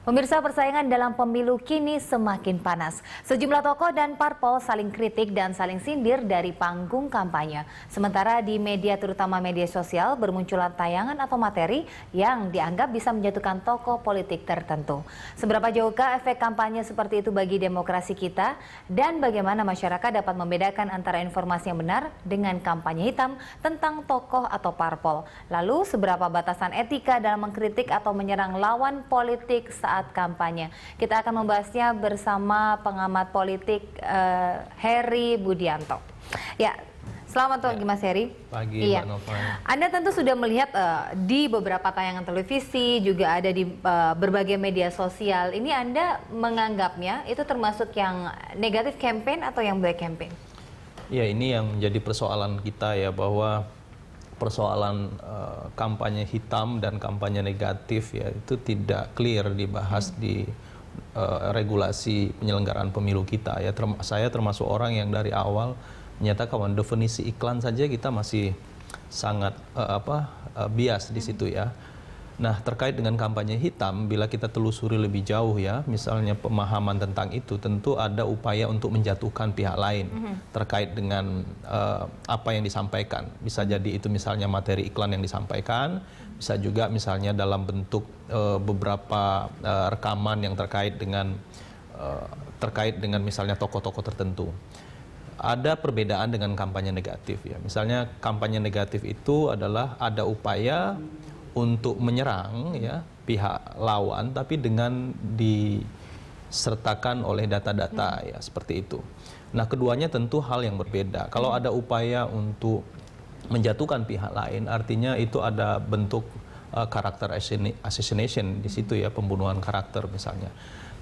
Pemirsa, persaingan dalam pemilu kini semakin panas. Sejumlah tokoh dan parpol saling kritik dan saling sindir dari panggung kampanye. Sementara di media, terutama media sosial, bermunculan tayangan atau materi yang dianggap bisa menjatuhkan tokoh politik tertentu. Seberapa jauhkah efek kampanye seperti itu bagi demokrasi kita? Dan bagaimana masyarakat dapat membedakan antara informasi yang benar dengan kampanye hitam tentang tokoh atau parpol? Lalu, seberapa batasan etika dalam mengkritik atau menyerang lawan politik saat kampanye? Kita akan membahasnya bersama pengamat politik Heri Budianto. Ya, selamat pagi Mas Heri. Pagi, Mbak Nova. Anda tentu sudah melihat di beberapa tayangan televisi, juga ada di berbagai media sosial. Ini Anda menganggapnya itu termasuk yang negatif campaign atau yang black campaign? Ya, ini yang menjadi persoalan kita ya, bahwa persoalan kampanye hitam dan kampanye negatif ya itu tidak clear dibahas di regulasi penyelenggaraan pemilu kita ya. Saya termasuk orang yang dari awal menyatakan bahwa definisi iklan saja kita masih sangat bias di situ ya. Nah, terkait dengan kampanye hitam, bila kita telusuri lebih jauh ya, misalnya pemahaman tentang itu, tentu ada upaya untuk menjatuhkan pihak lain terkait dengan apa yang disampaikan. Bisa jadi itu misalnya materi iklan yang disampaikan, bisa juga misalnya dalam bentuk beberapa rekaman yang terkait dengan misalnya tokoh-tokoh tertentu. Ada perbedaan dengan kampanye negatif ya. Misalnya kampanye negatif itu adalah ada upaya untuk menyerang ya pihak lawan, tapi dengan disertakan oleh data-data ya, seperti itu. Nah, keduanya tentu hal yang berbeda. Kalau ada upaya untuk menjatuhkan pihak lain, artinya itu ada bentuk karakter assassination di situ ya, pembunuhan karakter misalnya.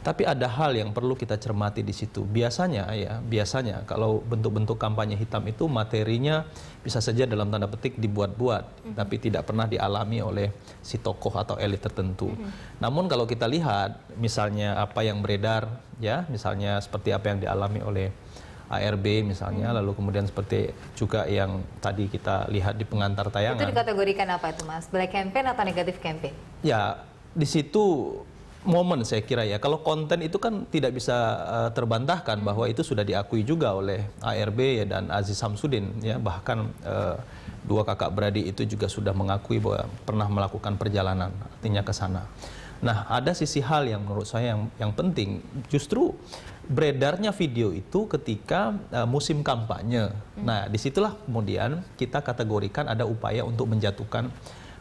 Tapi ada hal yang perlu kita cermati di situ. Biasanya kalau bentuk-bentuk kampanye hitam itu materinya bisa saja dalam tanda petik dibuat-buat, tapi tidak pernah dialami oleh si tokoh atau elit tertentu. Namun kalau kita lihat misalnya apa yang beredar ya, misalnya seperti apa yang dialami oleh ARB misalnya, lalu kemudian seperti juga yang tadi kita lihat di pengantar tayangan. Itu dikategorikan apa itu, Mas? Black campaign atau negatif campaign? Ya, di situ momen saya kira ya. Kalau konten itu kan tidak bisa terbantahkan bahwa itu sudah diakui juga oleh ARB ya, dan Aziz Samsudin ya, bahkan dua kakak beradik itu juga sudah mengakui bahwa pernah melakukan perjalanan artinya ke sana. Nah, ada sisi hal yang menurut saya yang penting, justru beredarnya video itu ketika musim kampanye. Nah, disitulah kemudian kita kategorikan ada upaya untuk menjatuhkan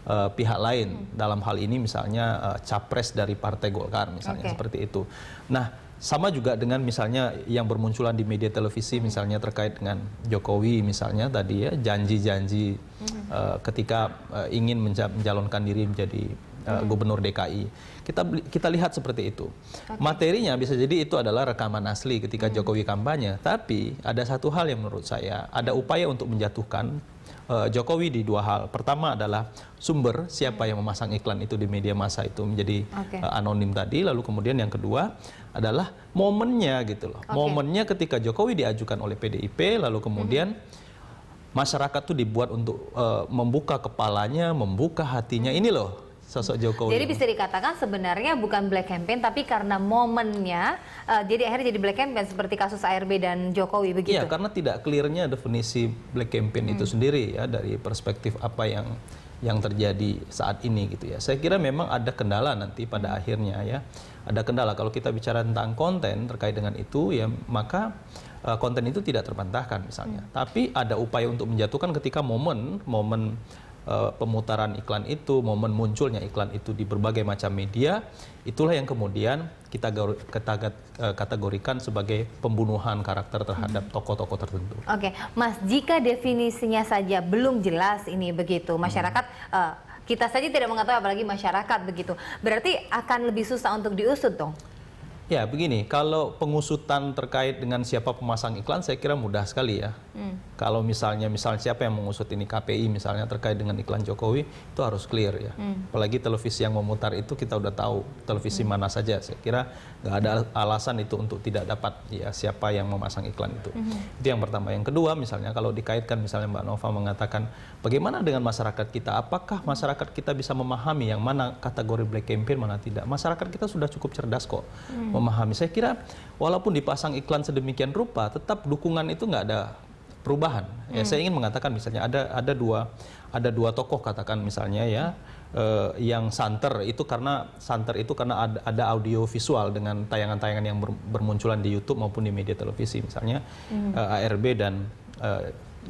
pihak lain, dalam hal ini misalnya capres dari Partai Golkar misalnya, seperti itu. Nah, sama juga dengan misalnya yang bermunculan di media televisi misalnya terkait dengan Jokowi misalnya tadi ya, janji-janji ketika ingin mencalonkan diri menjadi gubernur DKI. Kita lihat seperti itu. Materinya bisa jadi itu adalah rekaman asli ketika Jokowi kampanye, tapi ada satu hal yang menurut saya ada upaya untuk menjatuhkan Jokowi di dua hal. Pertama adalah sumber, siapa yang memasang iklan itu di media massa itu menjadi anonim tadi. Lalu kemudian yang kedua adalah momennya gitu loh. Momennya ketika Jokowi diajukan oleh PDIP, lalu kemudian masyarakat tuh dibuat untuk membuka kepalanya, membuka hatinya. Ini loh sosok Jokowi. Jadi bisa dikatakan sebenarnya bukan black campaign, tapi karena momennya, jadi akhirnya jadi black campaign seperti kasus ARB dan Jokowi begitu? Iya, karena tidak clearnya definisi black campaign itu sendiri ya, dari perspektif apa yang terjadi saat ini gitu ya. Saya kira memang ada kendala nanti pada akhirnya ya. Ada kendala kalau kita bicara tentang konten terkait dengan itu ya, maka konten itu tidak terbantahkan misalnya. Tapi ada upaya untuk menjatuhkan ketika momen pemutaran iklan itu, momen munculnya iklan itu di berbagai macam media, itulah yang kemudian kita kategorikan sebagai pembunuhan karakter terhadap tokoh-tokoh tertentu. Oke, Mas, jika definisinya saja belum jelas ini begitu, masyarakat kita saja tidak mengetahui, apalagi masyarakat begitu, berarti akan lebih susah untuk diusut dong? Ya, begini, kalau pengusutan terkait dengan siapa pemasang iklan, saya kira mudah sekali ya. Kalau misalnya siapa yang mengusut ini, KPI misalnya terkait dengan iklan Jokowi, itu harus clear ya. Apalagi televisi yang memutar itu kita udah tahu televisi mana saja. Saya kira nggak ada alasan itu untuk tidak dapat ya siapa yang memasang iklan itu. Itu yang pertama. Yang kedua misalnya kalau dikaitkan misalnya Mbak Nova mengatakan bagaimana dengan masyarakat kita? Apakah masyarakat kita bisa memahami yang mana kategori black campaign, mana tidak? Masyarakat kita sudah cukup cerdas kok memahami. Saya kira walaupun dipasang iklan sedemikian rupa, tetap dukungan itu nggak ada perubahan. Ya, saya ingin mengatakan misalnya ada dua tokoh katakan misalnya ya yang santer itu karena ada audio visual dengan tayangan-tayangan yang bermunculan di YouTube maupun di media televisi misalnya ARB dan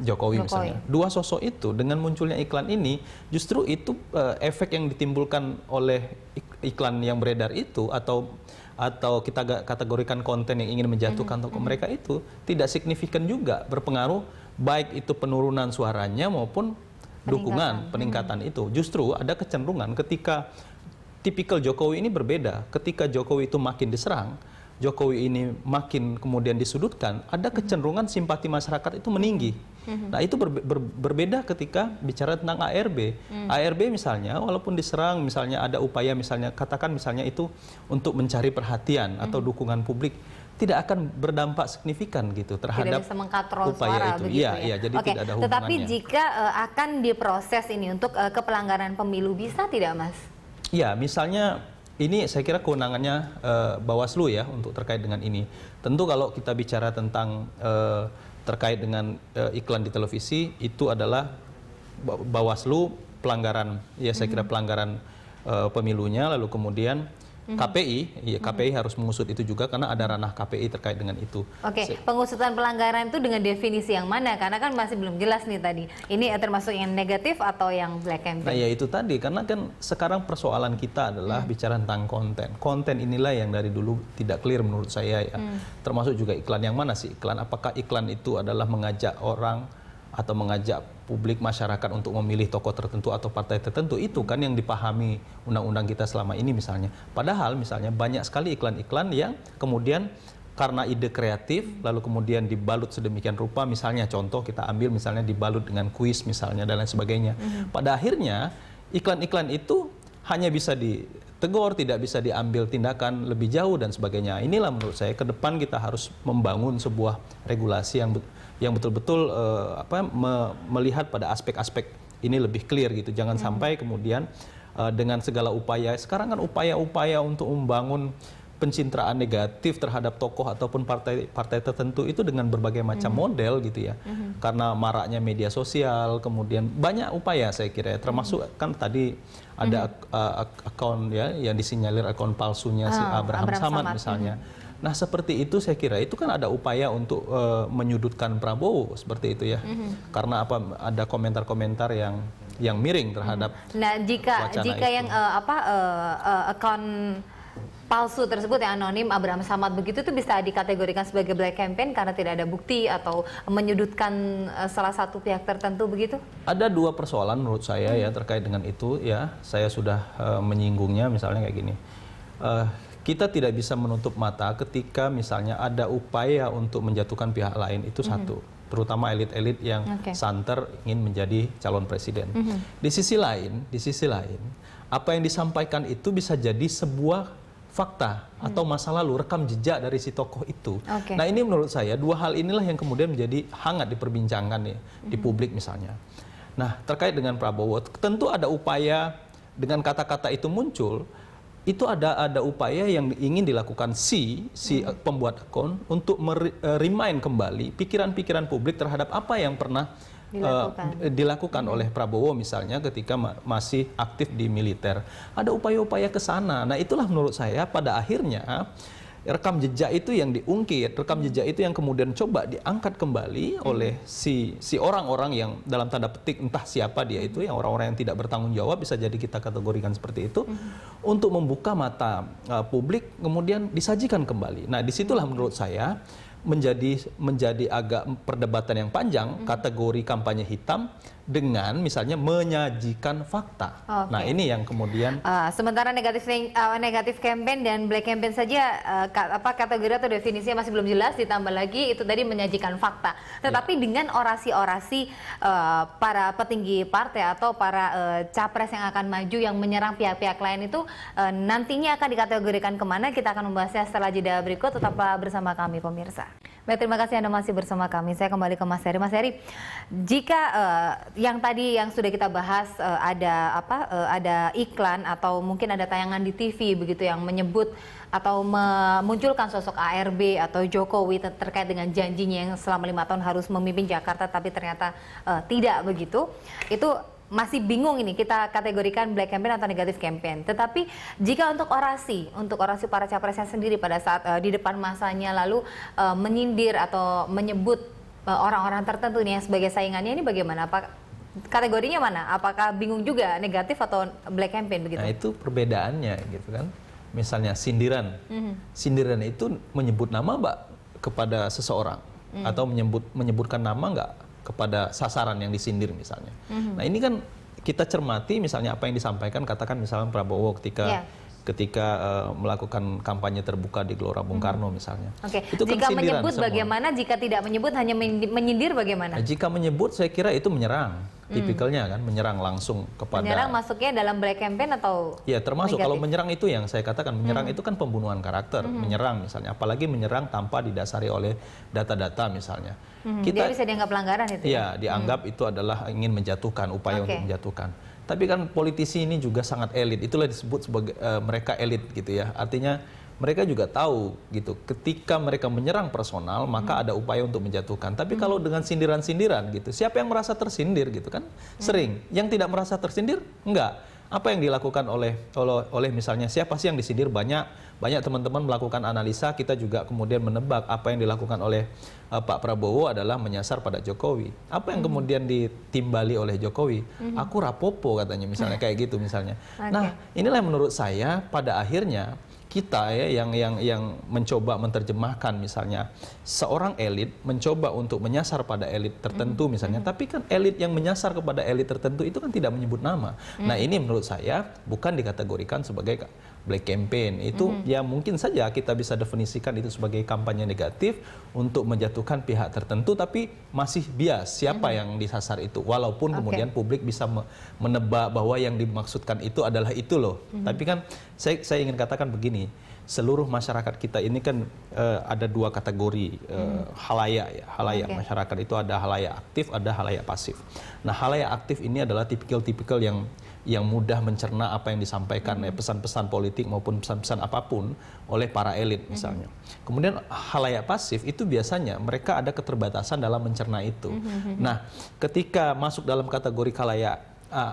Jokowi misalnya. Dua sosok itu dengan munculnya iklan ini justru itu efek yang ditimbulkan oleh iklan yang beredar itu atau kita kategorikan konten yang ingin menjatuhkan tokoh mereka itu tidak signifikan juga berpengaruh baik itu penurunan suaranya maupun peningkatan itu. Justru ada kecenderungan ketika tipikal Jokowi ini berbeda, ketika Jokowi itu makin diserang, Jokowi ini makin kemudian disudutkan, ada kecenderungan simpati masyarakat itu meninggi. Nah itu berbeda ketika bicara tentang ARB. ARB misalnya walaupun diserang misalnya ada upaya misalnya katakan misalnya itu untuk mencari perhatian atau dukungan publik, tidak akan berdampak signifikan gitu terhadap tidak bisa mengkatrol upaya suara, itu. Begitu Iya, jadi tidak ada hubungannya. Tetapi jika akan diproses ini untuk kepelanggaran pemilu bisa tidak, Mas? Ya, misalnya ini saya kira kewenangannya Bawaslu ya untuk terkait dengan ini. Tentu kalau kita bicara tentang terkait dengan iklan di televisi itu adalah Bawaslu pelanggaran ya saya kira pelanggaran pemilunya, lalu kemudian KPI, ya KPI harus mengusut itu juga karena ada ranah KPI terkait dengan itu. Oke, pengusutan pelanggaran itu dengan definisi yang mana? Karena kan masih belum jelas nih tadi. Ini termasuk yang negatif atau yang black campaign? Nah ya itu tadi, karena kan sekarang persoalan kita adalah bicara tentang konten. Konten inilah yang dari dulu tidak clear menurut saya ya. Termasuk juga iklan yang mana sih iklan? Apakah iklan itu adalah mengajak orang atau mengajak publik masyarakat untuk memilih tokoh tertentu atau partai tertentu, itu kan yang dipahami undang-undang kita selama ini misalnya. Padahal misalnya banyak sekali iklan-iklan yang kemudian karena ide kreatif lalu kemudian dibalut sedemikian rupa, misalnya contoh kita ambil misalnya dibalut dengan kuis misalnya dan lain sebagainya. Pada akhirnya iklan-iklan itu hanya bisa ditegur, tidak bisa diambil tindakan lebih jauh dan sebagainya. Inilah menurut saya ke depan kita harus membangun sebuah regulasi yang betul-betul melihat pada aspek-aspek ini lebih clear gitu. Jangan sampai kemudian dengan segala upaya, sekarang kan upaya-upaya untuk membangun pencitraan negatif terhadap tokoh ataupun partai tertentu itu dengan berbagai macam model gitu ya. Karena maraknya media sosial, kemudian banyak upaya saya kira ya. Termasuk kan tadi ada akun ya yang disinyalir akun palsunya si Abraham Samad misalnya. Nah seperti itu saya kira itu kan ada upaya untuk menyudutkan Prabowo seperti itu ya. Karena ada komentar-komentar yang miring terhadap jika yang akun palsu tersebut yang anonim Abraham Samad begitu itu bisa dikategorikan sebagai black campaign karena tidak ada bukti atau menyudutkan salah satu pihak tertentu begitu? Ada dua persoalan menurut saya ya terkait dengan itu ya. Saya sudah menyinggungnya misalnya kayak gini. Kita tidak bisa menutup mata ketika misalnya ada upaya untuk menjatuhkan pihak lain itu satu, terutama elit-elit yang santer ingin menjadi calon presiden. Di sisi lain, apa yang disampaikan itu bisa jadi sebuah fakta atau masa lalu, rekam jejak dari si tokoh itu. Nah ini menurut saya dua hal inilah yang kemudian menjadi hangat diperbincangkan nih di publik misalnya. Nah terkait dengan Prabowo, tentu ada upaya dengan kata-kata itu muncul. Itu ada upaya yang ingin dilakukan si pembuat akun untuk remind kembali pikiran-pikiran publik terhadap apa yang pernah dilakukan oleh Prabowo misalnya ketika masih aktif di militer. Ada upaya-upaya ke sana. Nah itulah menurut saya pada akhirnya rekam jejak itu yang diungkit, rekam jejak itu yang kemudian coba diangkat kembali oleh si orang-orang yang dalam tanda petik entah siapa dia itu, yang orang-orang yang tidak bertanggung jawab, bisa jadi kita kategorikan seperti itu, untuk membuka mata publik kemudian disajikan kembali. Nah disitulah menurut saya menjadi agak perdebatan yang panjang kategori kampanye hitam dengan misalnya menyajikan fakta. Oke. Nah, ini yang kemudian Sementara negatif campaign dan black campaign saja kategori atau definisinya masih belum jelas, ditambah lagi itu tadi menyajikan fakta. Tetapi dengan orasi-orasi para petinggi partai atau para capres yang akan maju yang menyerang pihak-pihak lain itu nantinya akan dikategorikan kemana? Kita akan membahasnya setelah jeda berikut. Tetaplah bersama kami pemirsa. Baik, terima kasih Anda masih bersama kami. Saya kembali ke Mas Heri. Mas Heri, jika yang tadi yang sudah kita bahas ada iklan atau mungkin ada tayangan di TV begitu yang menyebut atau memunculkan sosok ARB atau Jokowi terkait dengan janjinya yang selama 5 tahun harus memimpin Jakarta, tapi ternyata tidak begitu. Itu masih bingung ini kita kategorikan black campaign atau negatif campaign. Tetapi jika untuk orasi para capresnya sendiri pada saat di depan masanya lalu menyindir atau menyebut orang-orang tertentu nih sebagai saingannya, ini bagaimana? Apa kategorinya mana? Apakah bingung juga negatif atau black campaign begitu? Nah, itu perbedaannya gitu kan. Misalnya sindiran. Sindiran itu menyebut nama Mbak kepada seseorang atau menyebutkan nama nggak kepada sasaran yang disindir misalnya. Nah, ini kan kita cermati misalnya apa yang disampaikan, katakan misalnya Prabowo ketika melakukan kampanye terbuka di Gelora Bung Karno misalnya. Oke. Itu kan jika sindiran menyebut semua. bagaimana, jika tidak menyebut hanya menyindir bagaimana? Nah, jika menyebut saya kira itu menyerang. Tipikalnya kan menyerang langsung kepada. Menyerang masuknya dalam black campaign atau Ya, termasuk negatif? kalau menyerang itu yang saya katakan, menyerang itu kan pembunuhan karakter, menyerang misalnya, apalagi menyerang tanpa didasari oleh data-data misalnya. Dia bisa dianggap pelanggaran itu? Ya, dianggap itu adalah ingin menjatuhkan, upaya untuk menjatuhkan. Tapi kan politisi ini juga sangat elit, itulah disebut sebagai mereka elit gitu ya. Artinya mereka juga tahu gitu, ketika mereka menyerang personal maka ada upaya untuk menjatuhkan. Tapi kalau dengan sindiran-sindiran gitu, siapa yang merasa tersindir gitu kan? Sering. Yang tidak merasa tersindir enggak. Apa yang dilakukan oleh misalnya siapa sih yang disindir? Banyak teman-teman melakukan analisa, kita juga kemudian menebak apa yang dilakukan oleh Pak Prabowo adalah menyasar pada Jokowi. Apa yang kemudian ditimbali oleh Jokowi? Aku rapopo katanya misalnya kayak gitu misalnya. Nah, inilah yang menurut saya pada akhirnya kita ya yang mencoba menerjemahkan misalnya seorang elit mencoba untuk menyasar pada elit tertentu misalnya, tapi kan elit yang menyasar kepada elit tertentu itu kan tidak menyebut nama. Nah, ini menurut saya bukan dikategorikan sebagai black campaign. Itu ya mungkin saja kita bisa definisikan itu sebagai kampanye negatif untuk menjatuhkan pihak tertentu, tapi masih bias siapa yang disasar itu. Walaupun kemudian publik bisa menebak bahwa yang dimaksudkan itu adalah itu loh. Tapi kan saya ingin katakan begini, seluruh masyarakat kita ini kan ada dua kategori halayak ya. Halayak masyarakat itu ada halayak aktif, ada halayak pasif. Nah, halayak aktif ini adalah tipikal-tipikal yang mudah mencerna apa yang disampaikan pesan-pesan politik maupun pesan-pesan apapun oleh para elit misalnya. Kemudian halayak pasif itu biasanya mereka ada keterbatasan dalam mencerna itu. Nah, ketika masuk dalam kategori halayak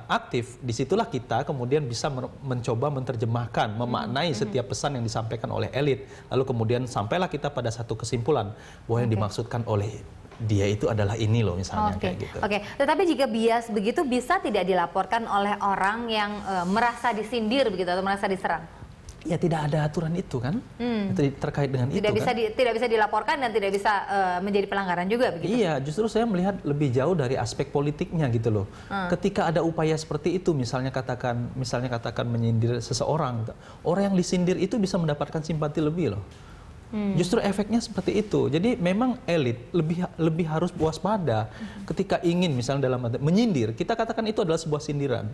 aktif, disitulah kita kemudian bisa mencoba menerjemahkan, memaknai setiap pesan yang disampaikan oleh elit. Lalu kemudian sampailah kita pada satu kesimpulan bahwa yang dimaksudkan oleh dia itu adalah ini loh misalnya kayak gitu. Tetapi jika bias begitu bisa tidak dilaporkan oleh orang yang merasa disindir begitu atau merasa diserang? Ya, tidak ada aturan itu kan, terkait dengan itu kan. Tidak bisa dilaporkan dan tidak bisa menjadi pelanggaran juga begitu? Iya, justru saya melihat lebih jauh dari aspek politiknya gitu loh. Ketika ada upaya seperti itu, misalnya katakan menyindir seseorang, orang yang disindir itu bisa mendapatkan simpati lebih loh. Justru efeknya seperti itu. Jadi memang elit lebih harus waspada ketika ingin misalnya dalam menyindir. Kita katakan itu adalah sebuah sindiran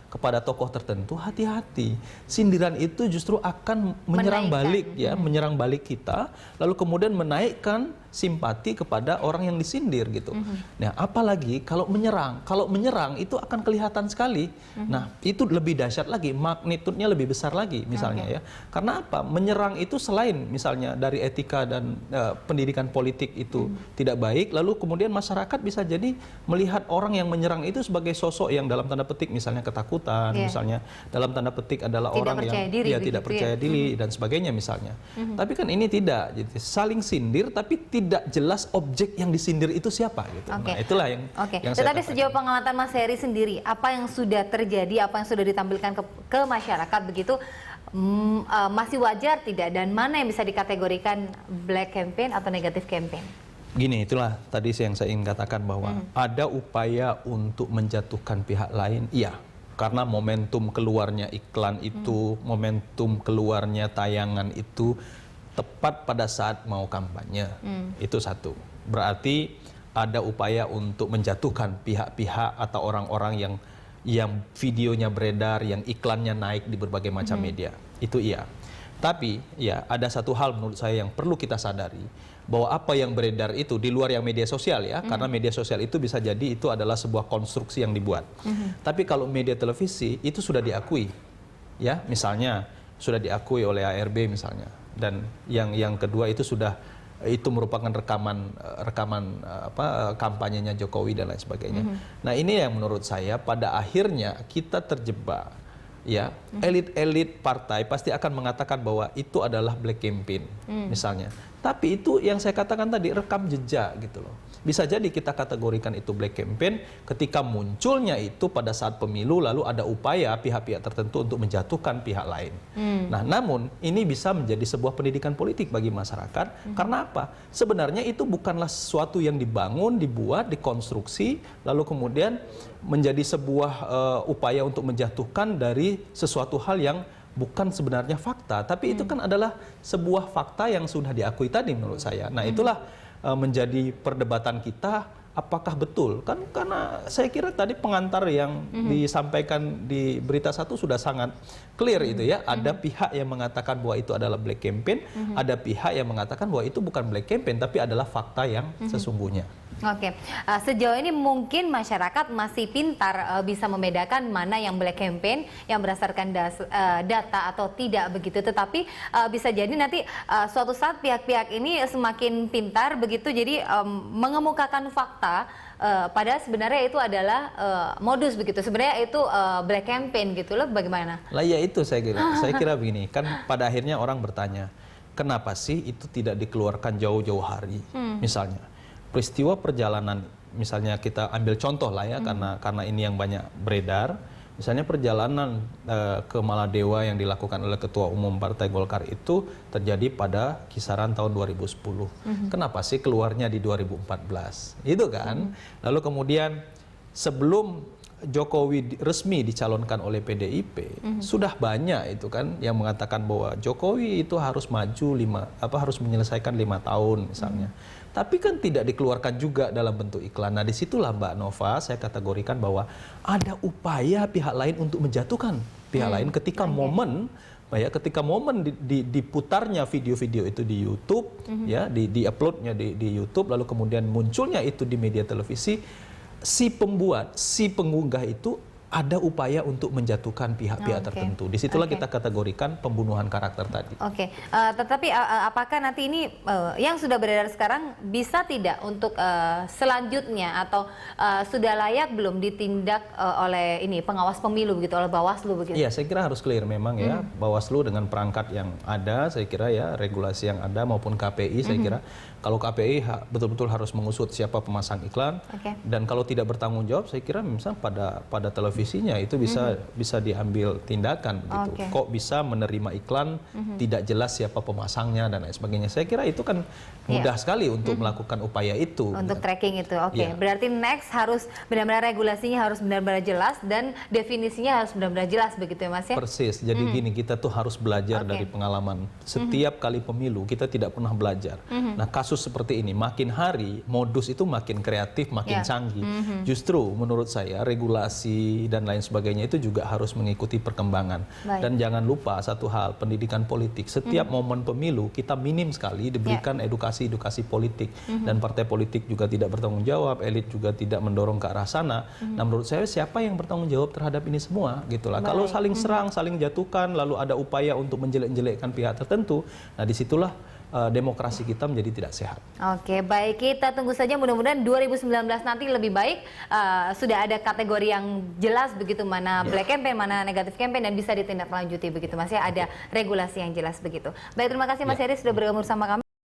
kepada tokoh tertentu. Hati-hati. Sindiran itu justru akan menyerang balik ya, menyerang balik kita, lalu kemudian menaikkan simpati kepada orang yang disindir gitu. Nah, apalagi kalau menyerang itu akan kelihatan sekali. Nah, itu lebih dahsyat lagi, magnitudenya lebih besar lagi misalnya ya. Karena apa? Menyerang itu selain misalnya dari etika dan pendidikan politik itu tidak baik, lalu kemudian masyarakat bisa jadi melihat orang yang menyerang itu sebagai sosok yang dalam tanda petik misalnya ketakutan, misalnya dalam tanda petik adalah orang yang tidak percaya diri dan sebagainya misalnya. Tapi kan ini tidak, jadi saling sindir tapi tidak jelas objek yang disindir itu siapa gitu. Nah, itulah yang Tetapi sejauh pengamatan Mas Heri sendiri, apa yang sudah terjadi, apa yang sudah ditampilkan ke masyarakat begitu, masih wajar tidak, dan mana yang bisa dikategorikan black campaign atau negatif campaign? Gini, itulah tadi yang saya ingin katakan bahwa ada upaya untuk menjatuhkan pihak lain, iya. Karena momentum keluarnya iklan itu, momentum keluarnya tayangan itu tepat pada saat mau kampanye. Itu satu. Berarti ada upaya untuk menjatuhkan pihak-pihak atau orang-orang yang videonya beredar, yang iklannya naik di berbagai macam media. Itu iya. Tapi ya ada satu hal menurut saya yang perlu kita sadari, bahwa apa yang beredar itu di luar yang media sosial ya, karena media sosial itu bisa jadi itu adalah sebuah konstruksi yang dibuat. Tapi kalau media televisi itu sudah diakui, ya misalnya sudah diakui oleh ARB misalnya, dan yang kedua itu merupakan rekaman kampanyenya Jokowi dan lain sebagainya. Nah ini yang menurut saya pada akhirnya kita terjebak, ya elit-elit partai pasti akan mengatakan bahwa itu adalah black campaign misalnya. Tapi itu yang saya katakan tadi, rekam jejak gitu loh. Bisa jadi kita kategorikan itu black campaign ketika munculnya itu pada saat pemilu, lalu ada upaya pihak-pihak tertentu untuk menjatuhkan pihak lain. Nah, namun ini bisa menjadi sebuah pendidikan politik bagi masyarakat. Karena apa? Sebenarnya itu bukanlah sesuatu yang dibangun, dibuat, dikonstruksi, lalu kemudian menjadi sebuah upaya untuk menjatuhkan dari sesuatu hal yang bukan sebenarnya fakta, tapi itu kan adalah sebuah fakta yang sudah diakui tadi menurut saya. Nah itulah menjadi perdebatan kita, apakah betul? Kan karena saya kira tadi pengantar yang disampaikan di berita satu sudah sangat clear itu ya. Ada pihak yang mengatakan bahwa itu adalah black campaign, ada pihak yang mengatakan bahwa itu bukan black campaign, tapi adalah fakta yang sesungguhnya. Oke, sejauh ini mungkin masyarakat masih pintar bisa membedakan mana yang black campaign yang berdasarkan data atau tidak begitu. Tetapi bisa jadi nanti suatu saat pihak-pihak ini semakin pintar begitu, jadi mengemukakan fakta. Padahal sebenarnya itu adalah modus begitu. Sebenarnya itu black campaign gitu loh. Bagaimana? Lah ya itu saya kira begini. Kan pada akhirnya orang bertanya, kenapa sih itu tidak dikeluarkan jauh-jauh hari, misalnya? Peristiwa perjalanan, misalnya kita ambil contoh lah ya, karena ini yang banyak beredar, misalnya perjalanan ke Maladewa yang dilakukan oleh Ketua Umum Partai Golkar itu terjadi pada kisaran tahun 2010. Kenapa sih keluarnya di 2014? Itu kan. Lalu kemudian sebelum Jokowi resmi dicalonkan oleh PDIP, sudah banyak itu kan yang mengatakan bahwa Jokowi itu harus maju harus menyelesaikan 5 tahun misalnya. Tapi kan tidak dikeluarkan juga dalam bentuk iklan. Nah disitulah Mbak Nova saya kategorikan bahwa ada upaya pihak lain untuk menjatuhkan pihak lain ketika momen diputarnya video-video itu di YouTube, ya di-uploadnya di YouTube, lalu kemudian munculnya itu di media televisi. Si pembuat, si pengunggah itu ada upaya untuk menjatuhkan pihak-pihak tertentu. Disitulah kita kategorikan pembunuhan karakter tadi. Tetapi apakah nanti ini yang sudah beredar sekarang bisa tidak untuk selanjutnya atau sudah layak belum ditindak oleh pengawas pemilu begitu, oleh Bawaslu begitu? Iya, saya kira harus clear memang ya, Bawaslu dengan perangkat yang ada, saya kira ya regulasi yang ada maupun KPI, saya kira kalau KPI betul-betul harus mengusut siapa pemasang iklan, dan kalau tidak bertanggung jawab, saya kira misalnya pada televisinya itu bisa diambil tindakan gitu. Kok bisa menerima iklan tidak jelas siapa pemasangnya dan lain sebagainya. Saya kira itu kan mudah sekali untuk melakukan upaya itu. Untuk tracking itu, berarti next harus benar-benar regulasinya harus benar-benar jelas dan definisinya harus benar-benar jelas begitu ya Mas ya? Persis. Jadi gini, kita tuh harus belajar dari pengalaman. Setiap kali pemilu kita tidak pernah belajar. Nah kasus seperti ini makin hari modus itu makin kreatif, makin canggih. Justru menurut saya regulasi dan lain sebagainya itu juga harus mengikuti perkembangan. Dan jangan lupa satu hal, pendidikan politik. Setiap momen pemilu kita minim sekali diberikan edukasi politik, dan partai politik juga tidak bertanggung jawab, elit juga tidak mendorong ke arah sana. Nah menurut saya siapa yang bertanggung jawab terhadap ini semua gitulah. Kalau saling serang, saling jatuhkan, lalu ada upaya untuk menjelek-jelekkan pihak tertentu, nah disitulah demokrasi kita menjadi tidak sehat. Oke, baik, kita tunggu saja, mudah-mudahan 2019 nanti lebih baik, sudah ada kategori yang jelas begitu, mana black campaign, mana negatif campaign, dan bisa ditindaklanjuti begitu Mas ya, ada regulasi yang jelas begitu. Baik, terima kasih Mas Heri sudah bergabung bersama kami.